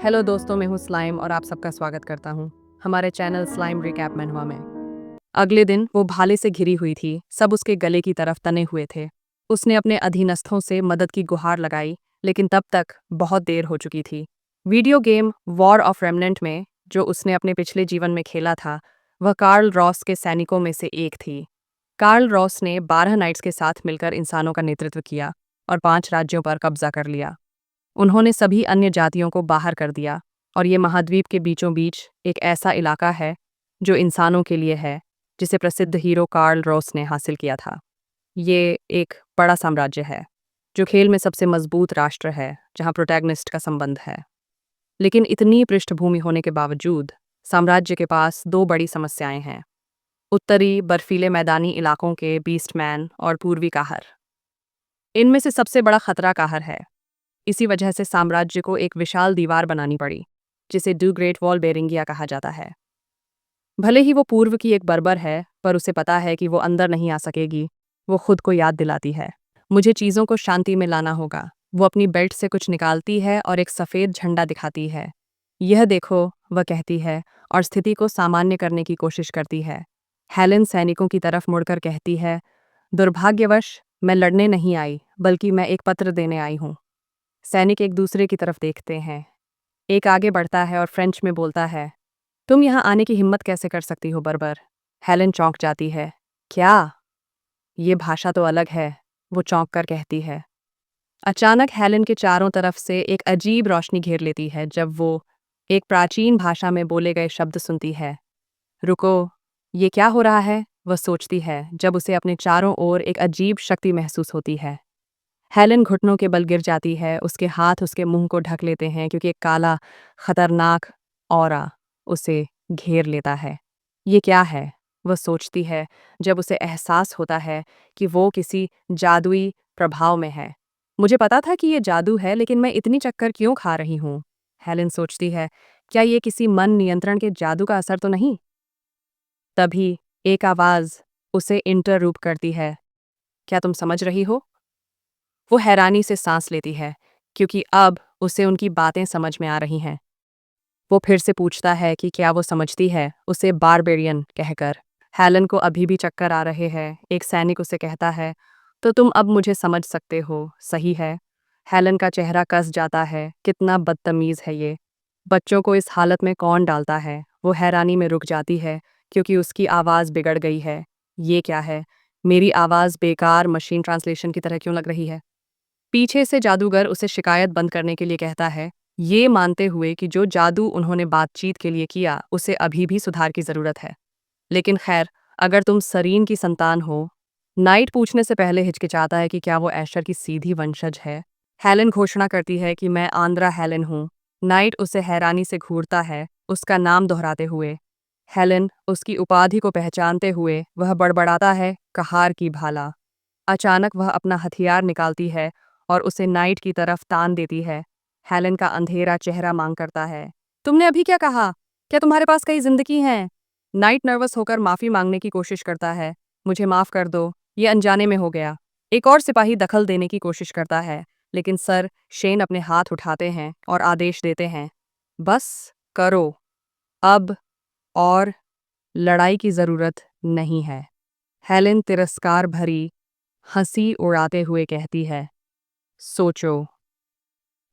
Hello दोस्तों, मैं हूँ स्लाइम और आप सबका स्वागत करता हूँ हमारे चैनल स्लाइम रिकैप मैनहुआ में। अगले दिन वो भाले से घिरी हुई थी, सब उसके गले की तरफ तने हुए थे। उसने अपने अधीनस्थों से मदद की गुहार लगाई, लेकिन तब तक बहुत देर हो चुकी थी। Video game war of remnant में जो उसने अपने पिछले जीवन में खेला था, वह कार्ल रॉस के सैनिकों में से एक थी। कार्ल रॉस ने 12 नाइट्स के साथ मिलकर इंसानों का नेतृत्व किया और 5 राज्यों पर कब्जा कर लिया। उन्होंने सभी अन्य जातियों को बाहर कर दिया और ये महाद्वीप के बीचों बीच एक ऐसा इलाका है जो इंसानों के लिए है, जिसे प्रसिद्ध हीरो कार्ल रॉस ने हासिल किया था। ये एक बड़ा साम्राज्य है जो खेल में सबसे मजबूत राष्ट्र है, जहाँ प्रोटैगनिस्ट का संबंध है। लेकिन इतनी पृष्ठभूमि होने के बावजूद साम्राज्य के पास दो बड़ी समस्याएं हैं: उत्तरी बर्फीले मैदानी इलाकों के बीस्टमैन और पूर्वी काहर। इनमें से सबसे बड़ा खतरा काहर है। इसी वजह से साम्राज्य को एक विशाल दीवार बनानी पड़ी, जिसे डू ग्रेट वॉल बेरिंगिया कहा जाता है। भले ही वो पूर्व की एक बर्बर है, पर उसे पता है कि वो अंदर नहीं आ सकेगी। वो खुद को याद दिलाती है, मुझे चीज़ों को शांति में लाना होगा। वो अपनी बेल्ट से कुछ निकालती है और एक सफ़ेद झंडा दिखाती है। यह देखो, वह कहती है, और स्थिति को सामान्य करने की कोशिश करती है। हेलेन सैनिकों की तरफ मुड़कर कहती है, दुर्भाग्यवश मैं लड़ने नहीं आई, बल्कि मैं एक पत्र देने आई हूँ। सैनिक एक दूसरे की तरफ देखते हैं। एक आगे बढ़ता है और फ्रेंच में बोलता है, तुम यहाँ आने की हिम्मत कैसे कर सकती हो बर्बर? हेलेन चौंक जाती है। क्या? ये भाषा तो अलग है, वो चौंक कर कहती है। अचानक हेलेन के चारों तरफ से एक अजीब रोशनी घेर लेती है जब वो एक प्राचीन भाषा में बोले गए शब्द सुनती है। रुको, ये क्या हो रहा है? वह सोचती है जब उसे अपने चारों ओर एक अजीब शक्ति महसूस होती है। हेलेन घुटनों के बल गिर जाती है, उसके हाथ उसके मुंह को ढक लेते हैं क्योंकि एक काला, खतरनाक ऑरा उसे घेर लेता है। ये क्या है? वह सोचती है जब उसे एहसास होता है कि वो किसी जादुई प्रभाव में है। मुझे पता था कि ये जादू है, लेकिन मैं इतनी चक्कर क्यों खा रही हूँ? हेलेन सोचती है, क्या ये किसी मन नियंत्रण के जादू का असर तो नहीं? तभी एक आवाज़ उसे इंटररूप करती है। क्या तुम समझ रही हो? वो हैरानी से सांस लेती है, क्योंकि अब उसे उनकी बातें समझ में आ रही हैं। वो फिर से पूछता है कि क्या वो समझती है, उसे बारबेरियन कहकर। हेलन को अभी भी चक्कर आ रहे हैं। एक सैनिक उसे कहता है, तो तुम अब मुझे समझ सकते हो, सही है? हेलन का चेहरा कस जाता है। कितना बदतमीज है ये! बच्चों को इस हालत में कौन डालता है? वो हैरानी में रुक जाती है, क्योंकि उसकी आवाज़ बिगड़ गई है। ये क्या है? मेरी आवाज़ बेकार मशीन ट्रांसलेशन की तरह क्यों लग रही है? पीछे से जादूगर उसे शिकायत बंद करने के लिए कहता है, ये मानते हुए कि जो जादू उन्होंने बातचीत के लिए किया उसे अभी भी सुधार की जरूरत है। लेकिन खैर, अगर तुम सरीन की संतान हो। नाइट पूछने से पहले हिचकिचाता है कि क्या वो ऐशर की सीधी वंशज है। हेलेन घोषणा करती है कि मैं आंद्रा हेलेन हूँ। नाइट उसे हैरानी से घूरता है, उसका नाम दोहराते हुए। हेलेन उसकी उपाधि को पहचानते हुए वह बड़बड़ाता है, कहार की भाला। अचानक वह अपना हथियार निकालती है और उसे नाइट की तरफ तान देती है। हेलेन का अंधेरा चेहरा मांग करता है, तुमने अभी क्या कहा? क्या तुम्हारे पास कई जिंदगी हैं? नाइट नर्वस होकर माफी मांगने की कोशिश करता है। मुझे माफ कर दो, ये अनजाने में हो गया। एक और सिपाही दखल देने की कोशिश करता है, लेकिन सर शेन अपने हाथ उठाते हैं और आदेश देते हैं, बस करो अब, और लड़ाई की जरूरत नहीं है। हेलेन तिरस्कार भरी हंसी उड़ाते हुए कहती है, सोचो,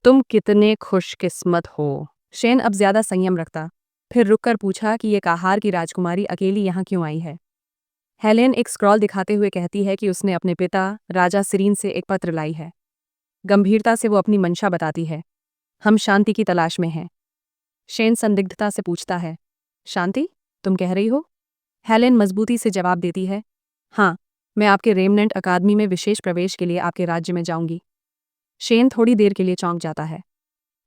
तुम कितने खुशकिस्मत हो। शेन अब ज्यादा संयम रखता, फिर रुककर पूछा कि ये काहार की राजकुमारी अकेली यहाँ क्यों आई है। हेलेन एक स्क्रॉल दिखाते हुए कहती है कि उसने अपने पिता राजा सिरीन से एक पत्र लाई है। गंभीरता से वो अपनी मंशा बताती है, हम शांति की तलाश में हैं। शेन संदिग्धता से पूछता है, शांति? तुम कह रही हो? हेलेन मजबूती से जवाब देती है, हाँ, मैं आपके रेमनेंट अकादमी में विशेष प्रवेश के लिए आपके राज्य में जाऊंगी। शेन थोड़ी देर के लिए चौंक जाता है।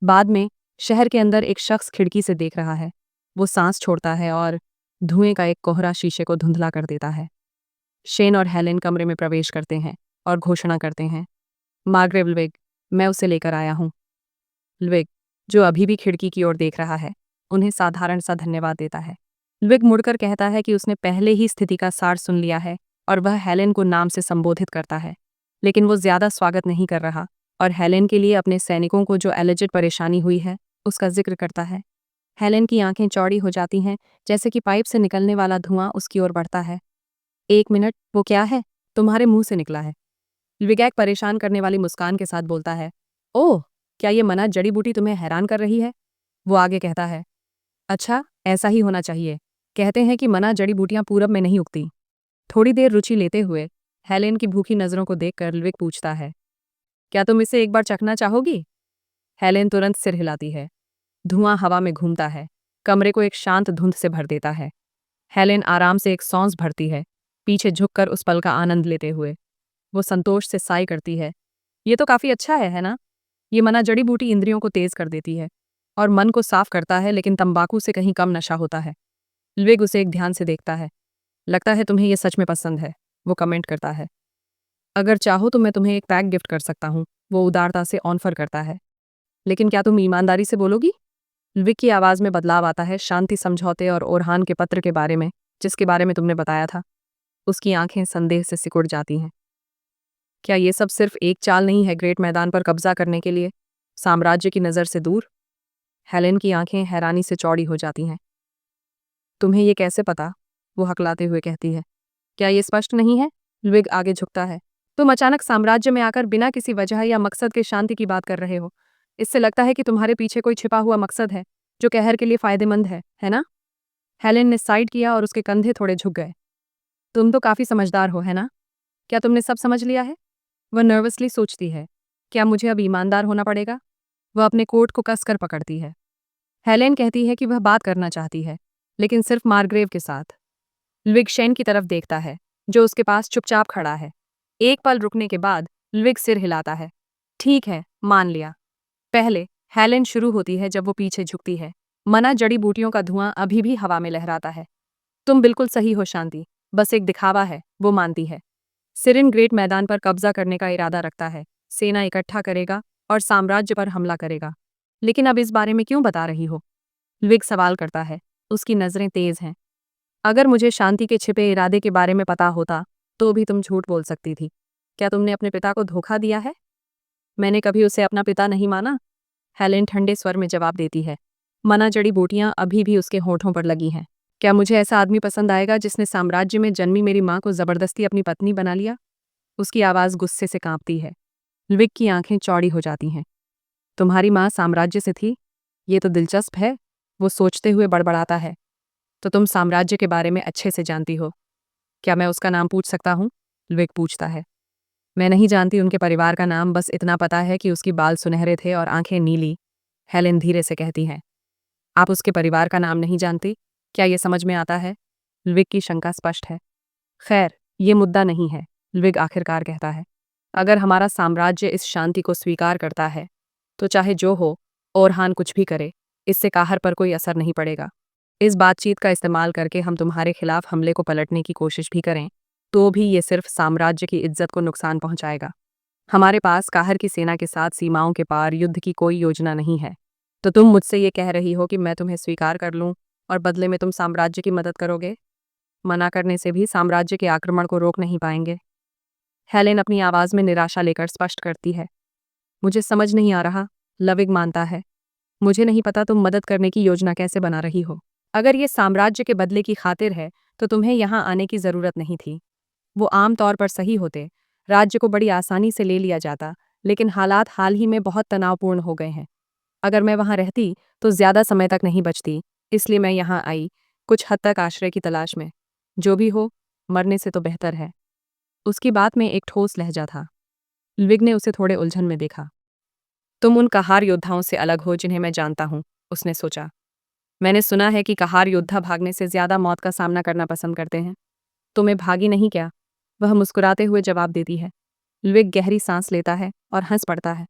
बाद में शहर के अंदर एक शख्स खिड़की से देख रहा है। वो सांस छोड़ता है और धुएं का एक कोहरा शीशे को धुंधला कर देता है। शेन और हेलेन कमरे में प्रवेश करते हैं और घोषणा करते हैं, मार्ग्रेव लुविग, मैं उसे लेकर आया हूँ। लुविग, जो अभी भी खिड़की की ओर देख रहा है, उन्हें साधारण सा धन्यवाद देता है। लुविग मुड़कर कहता है कि उसने पहले ही स्थिति का सार सुन लिया है और वह हेलेन को नाम से संबोधित करता है, लेकिन वो ज्यादा स्वागत नहीं कर रहा और हेलेन के लिए अपने सैनिकों को जो एलिजिड परेशानी हुई है उसका जिक्र करता है। हेलेन की आंखें चौड़ी हो जाती हैं, जैसे कि पाइप से निकलने वाला धुआं उसकी ओर बढ़ता है। 1 मिनट, वो क्या है? तुम्हारे मुंह से निकला है। विवेक परेशान करने वाली मुस्कान के साथ बोलता है। ओह, क्या ये मना जड़ी बूटी तुम्हें हैरान कर रही है? वो आगे कहता है। अच्छा, ऐसा ही होना चाहिए। कहते हैं कि मना जड़ी बूटियां पूरब में नहीं उगती। थोड़ी देर रुचि लेते हुए हेलेन की भूखी नजरों को देखकर लुविक पूछता है, क्या तुम इसे एक बार चखना चाहोगी? हेलेन तुरंत सिर हिलाती है। धुआं हवा में घूमता है, कमरे को एक शांत धुंध से भर देता है। हेलेन आराम से एक सांस भरती है, पीछे झुककर उस पल का आनंद लेते हुए। वो संतोष से साई करती है। ये तो काफी अच्छा है ना? ये मना जड़ी बूटी इंद्रियों को तेज कर देती है और मन को साफ करता है, लेकिन तंबाकू से कहीं कम नशा होता है। लुविक उसे एक ध्यान से देखता है। लगता है तुम्हें ये सच में पसंद है, वो कमेंट करता है। अगर चाहो तो मैं तुम्हें एक पैक गिफ्ट कर सकता हूँ, वो उदारता से ऑफर करता है। लेकिन क्या तुम ईमानदारी से बोलोगी? लुविक की आवाज में बदलाव आता है, शांति समझौते और ओरहान के पत्र के बारे में, जिसके बारे में तुमने बताया था। उसकी आंखें संदेह से सिकुड़ जाती हैं। क्या ये सब सिर्फ एक चाल नहीं है ग्रेट मैदान पर कब्जा करने के लिए, साम्राज्य की नज़र से दूर? हेलेन की आंखें हैरानी से चौड़ी हो जाती हैं। तुम्हें ये कैसे पता? वो हकलाते हुए कहती है। क्या ये स्पष्ट नहीं है? लुविक आगे झुकता है। तुम अचानक साम्राज्य में आकर बिना किसी वजह या मकसद के शांति की बात कर रहे हो। इससे लगता है कि तुम्हारे पीछे कोई छिपा हुआ मकसद है, जो कहर के लिए फायदेमंद है ना? हेलेन ने साइड किया और उसके कंधे थोड़े झुक गए। तुम तो काफी समझदार हो, है ना? क्या तुमने सब समझ लिया है? वह नर्वसली सोचती है। क्या मुझे अब ईमानदार होना पड़ेगा? वह अपने कोट को कसकर पकड़ती है। हेलेन कहती है कि वह बात करना चाहती है, लेकिन सिर्फ मार्ग्रेव के साथ। लुविक शेन की तरफ देखता है, जो उसके पास चुपचाप खड़ा है। एक पल रुकने के बाद लुविक सिर हिलाता है। ठीक है, मान लिया। पहले हेलेन शुरू होती है जब वो पीछे झुकती है। मना जड़ी बूटियों का धुआं अभी भी हवा में लहराता है। तुम बिल्कुल सही हो शांति, बस एक दिखावा है, वो मानती है। सिरिन ग्रेट मैदान पर कब्जा करने का इरादा रखता है, सेना इकट्ठा करेगा और साम्राज्य पर हमला करेगा। लेकिन अब इस बारे में क्यों बता रही हो? लुविक सवाल करता है। उसकी नजरें तेज हैं। अगर मुझे शांति के छिपे इरादे के बारे में पता होता, तो भी तुम झूठ बोल सकती थी। क्या तुमने अपने पिता को धोखा दिया है? मैंने कभी उसे अपना पिता नहीं माना, हेलेन ठंडे स्वर में जवाब देती है। मना जड़ी बूटियां अभी भी उसके होठों पर लगी हैं। क्या मुझे ऐसा आदमी पसंद आएगा जिसने साम्राज्य में जन्मी मेरी माँ को जबरदस्ती अपनी पत्नी बना लिया? उसकी आवाज गुस्से से कांपती है। लुविक की आंखें चौड़ी हो जाती हैं। तुम्हारी माँ साम्राज्य से थी? ये तो दिलचस्प है, वो सोचते हुए बड़बड़ाता है। तो तुम साम्राज्य के बारे में अच्छे से जानती हो। क्या मैं उसका नाम पूछ सकता हूँ? लुविक पूछता है। मैं नहीं जानती उनके परिवार का नाम, बस इतना पता है कि उसकी बाल सुनहरे थे और आंखें नीली, हेलेन धीरे से कहती हैं। आप उसके परिवार का नाम नहीं जानती? क्या ये समझ में आता है? लुविक की शंका स्पष्ट है। खैर, ये मुद्दा नहीं है, लुविक आखिरकार कहता है। अगर हमारा साम्राज्य इस शांति को स्वीकार करता है, तो चाहे जो हो, ओरहान कुछ भी करे, इससे काहर पर कोई असर नहीं पड़ेगा। इस बातचीत का इस्तेमाल करके हम तुम्हारे खिलाफ हमले को पलटने की कोशिश भी करें, तो भी ये सिर्फ साम्राज्य की इज्जत को नुकसान पहुंचाएगा। हमारे पास काहर की सेना के साथ सीमाओं के पार युद्ध की कोई योजना नहीं है। तो तुम मुझसे ये कह रही हो कि मैं तुम्हें स्वीकार कर लूं और बदले में तुम साम्राज्य की मदद करोगे? मना करने से भी साम्राज्य के आक्रमण को रोक नहीं पाएंगे। हेलेन अपनी आवाज में निराशा लेकर स्पष्ट करती है। मुझे समझ नहीं आ रहा, लुविक मानता है। मुझे नहीं पता तुम मदद करने की योजना कैसे बना रही हो। अगर ये साम्राज्य के बदले की खातिर है, तो तुम्हें यहाँ आने की जरूरत नहीं थी। वो आम तौर पर सही होते, राज्य को बड़ी आसानी से ले लिया जाता, लेकिन हालात हाल ही में बहुत तनावपूर्ण हो गए हैं। अगर मैं वहाँ रहती, तो ज्यादा समय तक नहीं बचती, इसलिए मैं यहाँ आई, कुछ हद तक आश्रय की तलाश में। जो भी हो, मरने से तो बेहतर है। उसकी बात में एक ठोस लहजा था। लुविक ने उसे थोड़े उलझन में देखा। तुम उन कहार योद्धाओं से अलग हो जिन्हें मैं जानता हूँ, उसने सोचा। मैंने सुना है कि कहार योद्धा भागने से ज्यादा मौत का सामना करना पसंद करते हैं। तुम्हें भागी नहीं क्या? वह मुस्कुराते हुए जवाब देती है। लुविक गहरी सांस लेता है और हंस पड़ता है।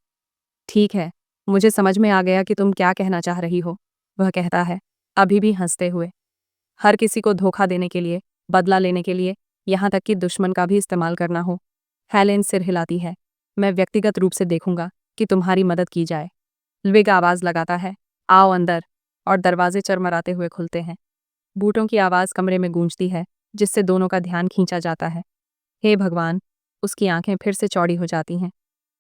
ठीक है, मुझे समझ में आ गया कि तुम क्या कहना चाह रही हो, वह कहता है, अभी भी हंसते हुए। हर किसी को धोखा देने के लिए, बदला लेने के लिए, यहाँ तक कि दुश्मन का भी इस्तेमाल करना हो। हेलेन सिर हिलाती है। मैं व्यक्तिगत रूप से देखूंगा कि तुम्हारी मदद की जाए। लुविक आवाज लगाता है, आओ अंदर, और दरवाजे चरमराते हुए खुलते हैं। बूटों की आवाज कमरे में गूंजती है, जिससे दोनों का ध्यान खींचा जाता है। हे भगवान, उसकी आंखें फिर से चौड़ी हो जाती हैं।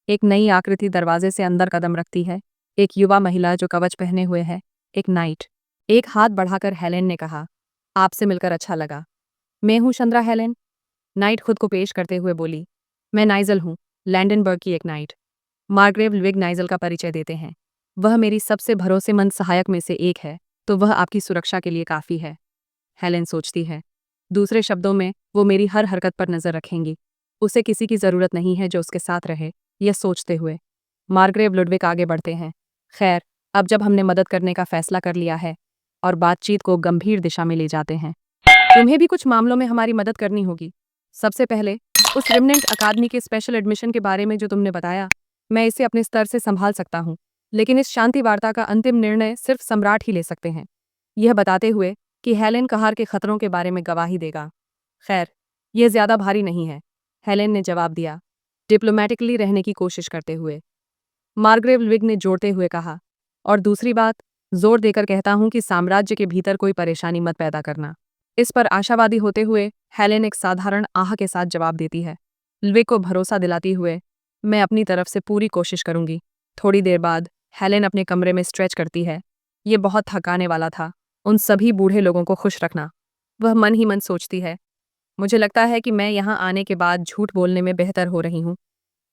एक नई आकृति दरवाजे से अंदर कदम रखती है, एक युवा महिला जो कवच पहने हुए है, एक नाइट। एक हाथ बढ़ाकर हेलेन ने कहा, आपसे मिलकर अच्छा लगा। मैं हूँ चंद्रा हेलेन। नाइट खुद को पेश करते हुए बोली, मैं नाइजल हूँ, लैंडनबर्ग की एक नाइट। मार्ग्रेव लुइग नाइजल का परिचय देते हैं। वह मेरी सबसे भरोसेमंद सहायक में से एक है, तो वह आपकी सुरक्षा के लिए काफ़ी है। हेलेन सोचती है। दूसरे शब्दों में, वो मेरी हर हरकत पर नज़र रखेंगी। उसे किसी की ज़रूरत नहीं है जो उसके साथ रहे, यह सोचते हुए मार्ग्रेव लुडविक आगे बढ़ते हैं। खैर, अब जब हमने मदद करने का फैसला कर लिया है और बातचीत को गंभीर दिशा में ले जाते हैं, तुम्हें भी कुछ मामलों में हमारी मदद करनी होगी। सबसे पहले, उस रेमनेंट अकादमी के स्पेशल एडमिशन के बारे में जो तुमने बताया, मैं इसे अपने स्तर से संभाल सकता हूँ, लेकिन इस शांति वार्ता का अंतिम निर्णय सिर्फ सम्राट ही ले सकते हैं। यह बताते हुए कि हेलेन कहार के खतरों के बारे में गवाही देगा। खैर, यह ज्यादा भारी नहीं है, हेलेन ने जवाब दिया, डिप्लोमेटिकली रहने की कोशिश करते हुए। मार्ग्रेव लुइग ने जोड़ते हुए कहा, और दूसरी बात, जोर देकर कहता हूं कि साम्राज्य के भीतर कोई परेशानी मत पैदा करना। इस पर आशावादी होते हुए हेलेन एक साधारण आह के साथ जवाब देती है, लुइग को भरोसा दिलाती हुए, मैं अपनी तरफ से पूरी कोशिश करूंगी। थोड़ी देर बाद हेलेन अपने कमरे में स्ट्रेच करती है। ये बहुत थकाने वाला था, उन सभी बूढ़े लोगों को खुश रखना। वह मन ही मन सोचती है, मुझे लगता है कि मैं यहाँ आने के बाद झूठ बोलने में बेहतर हो रही हूँ।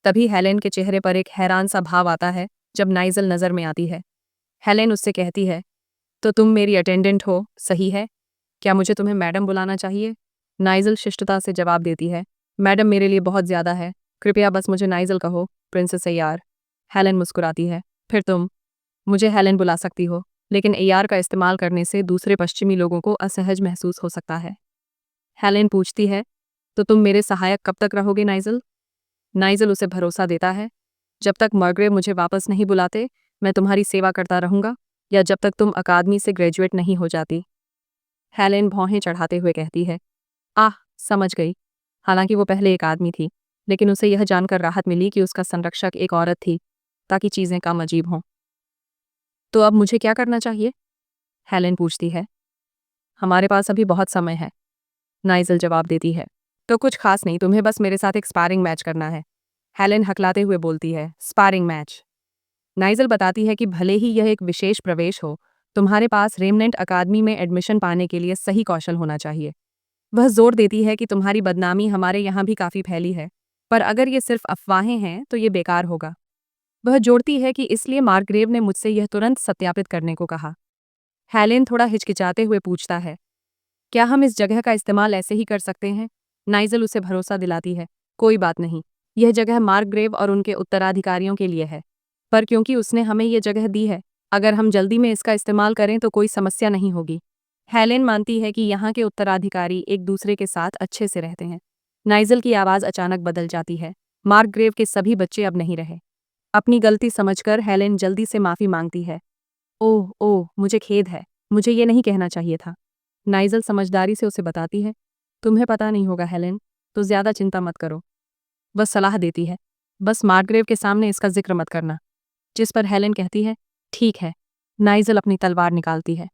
तभी हेलेन के चेहरे पर एक हैरान सा भाव आता है जब नाइजल नजर में आती है। हेलेन उससे कहती है, तो तुम मेरी अटेंडेंट हो, सही है? क्या मुझे तुम्हें मैडम बुलाना चाहिए? नाइजल शिष्टता से जवाब देती है, मैडम मेरे लिए बहुत ज्यादा है, कृपया बस मुझे नाइजल कहो, प्रिंसेस एयार। हेलेन मुस्कुराती है, फिर तुम मुझे हेलेन बुला सकती हो, लेकिन एयार का इस्तेमाल करने से दूसरे पश्चिमी लोगों को असहज महसूस हो सकता है। हेलेन पूछती है, तो तुम मेरे सहायक कब तक रहोगे नाइजल? नाइजल उसे भरोसा देता है, जब तक मार्ग्रेव मुझे वापस नहीं बुलाते, मैं तुम्हारी सेवा करता रहूंगा, या जब तक तुम अकादमी से ग्रेजुएट नहीं हो जाती। हेलेन भौहें चढ़ाते हुए कहती है, आह, समझ गई। हालांकि वो पहले एक आदमी थी, लेकिन उसे यह जानकर राहत मिली कि उसका संरक्षक एक औरत थी, ताकि चीजें कम अजीब हों। तो अब मुझे क्या करना चाहिए? हेलेन पूछती है। हमारे पास अभी बहुत समय है, नाइजल जवाब देती है। तो कुछ खास नहीं, तुम्हें बस मेरे साथ एक स्पारिंग मैच करना है। हेलेन हकलाते हुए बोलती है, स्पारिंग मैच? नाइजल बताती है कि भले ही यह एक विशेष प्रवेश हो, तुम्हारे पास रेमनेंट अकादमी में एडमिशन पाने के लिए सही कौशल होना चाहिए। वह जोर देती है कि तुम्हारी बदनामी हमारे यहाँ भी काफ़ी फैली है, पर अगर ये सिर्फ अफवाहें हैं तो ये बेकार होगा। वह जोड़ती है कि इसलिए मार्ग्रेव ने मुझसे यह तुरंत सत्यापित करने को कहा। हेलेन थोड़ा हिचकिचाते हुए पूछता है, क्या हम इस जगह का इस्तेमाल ऐसे ही कर सकते हैं? नाइजल उसे भरोसा दिलाती है, कोई बात नहीं, यह जगह मार्ग्रेव और उनके उत्तराधिकारियों के लिए है, पर क्योंकि उसने हमें यह जगह दी है, अगर हम जल्दी में इसका इस्तेमाल करें तो कोई समस्या नहीं होगी। हेलेन मानती है कि यहाँ के उत्तराधिकारी एक दूसरे के साथ अच्छे से रहते हैं। नाइजल की आवाज़ अचानक बदल जाती है, मार्ग्रेव के सभी बच्चे अब नहीं रहे। अपनी गलती समझकर हेलेन जल्दी से माफ़ी मांगती है, ओह ओह, मुझे खेद है, मुझे ये नहीं कहना चाहिए था। नाइजल समझदारी से उसे बताती है, तुम्हें पता नहीं होगा हेलेन, तो ज़्यादा चिंता मत करो। बस सलाह देती है, बस मार्ग्रेव के सामने इसका जिक्र मत करना। जिस पर हेलेन कहती है, ठीक है। नाइजल अपनी तलवार निकालती है।